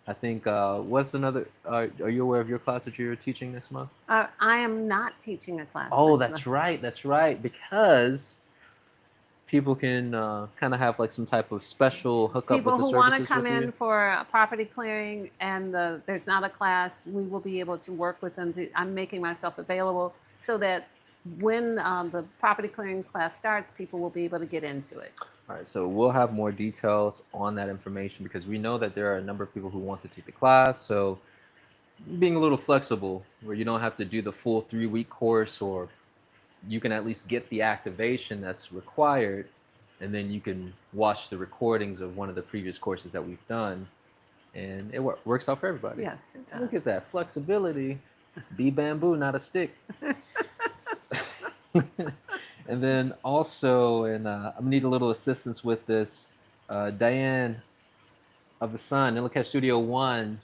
I think, what's another, are you aware of your class that you're teaching next month? I am not teaching a class. Oh, that's right. That's right. Because people can kind of have like some type of special hookup people with the who want to services come with in you. for a property clearing and there's not a class, we will be able to work with them. I'm making myself available so that when the property clearing class starts, people will be able to get into it. All right, so we'll have more details on that information because we know that there are a number of people who want to take the class. So being a little flexible where you don't have to do the full 3-week course, or you can at least get the activation that's required, and then you can watch the recordings of one of the previous courses that we've done, and it works out for everybody. Yes, it does. Look at that flexibility. Be bamboo, not a stick. And then also, and I'm gonna need a little assistance with this. Diane of the Sun, Nilaketh Studio One,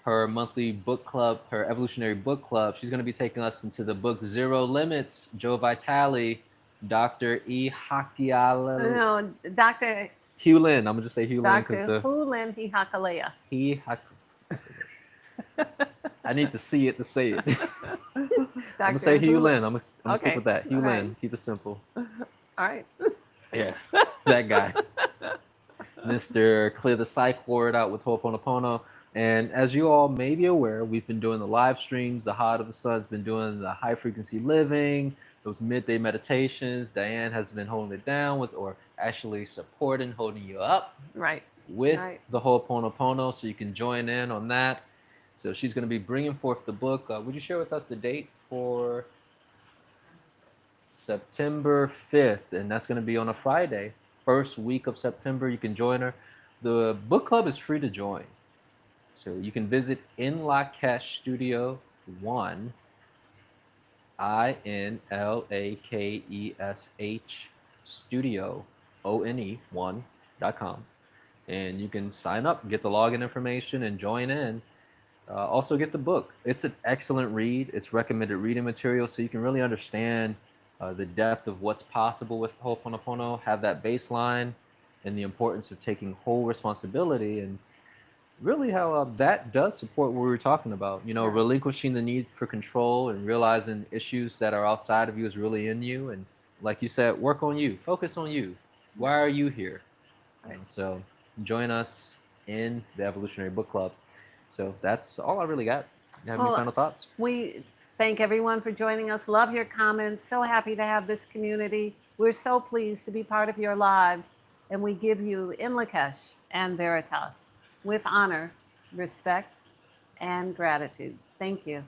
her monthly book club, her evolutionary book club. She's going to be taking us into the book Zero Limits. Joe Vitale, Dr. E. Hakiala. No, Dr. Hugh Lin. I'm gonna just say Hugh Lin Dr. Hulin Hihakalea. I need to see it to say it. I'm Dr. gonna say Hugh Hulin. Lin. I'm gonna stick Okay. with that. Hugh All Lin. right. Keep it simple. All right. Yeah, that guy. Mr. Clear the Psych Ward out with Ho'oponopono. And as you all may be aware, we've been doing the live streams. The Heart of the Sun's been doing the high frequency living, those midday meditations. Diane has been holding it down with, or actually supporting, holding you up Right. with Right. the Ho'oponopono, so you can join in on that. So she's going to be bringing forth the book. Would you share with us the date for September 5th? And that's going to be on a Friday. First week of September, you can join her. The book club is free to join. So you can visit In Lak'ech Studio One, INLAKESH Studio ONE1.com. And you can sign up, get the login information, and join in. Also get the book. It's an excellent read. It's recommended reading material, so you can really understand the depth of what's possible with Ho'oponopono, have that baseline, and the importance of taking whole responsibility, and really how that does support what we were talking about. You know, Yes. relinquishing the need for control and realizing issues that are outside of you is really in you. And like you said, work on you, focus on you. Why are you here? And so join us in the Evolutionary Book Club. So that's all I really got. You have any Well, final thoughts? We thank everyone for joining us. Love your comments. So happy to have this community. We're so pleased to be part of your lives. And we give you In Lak'ech and Veritas with honor, respect, and gratitude. Thank you.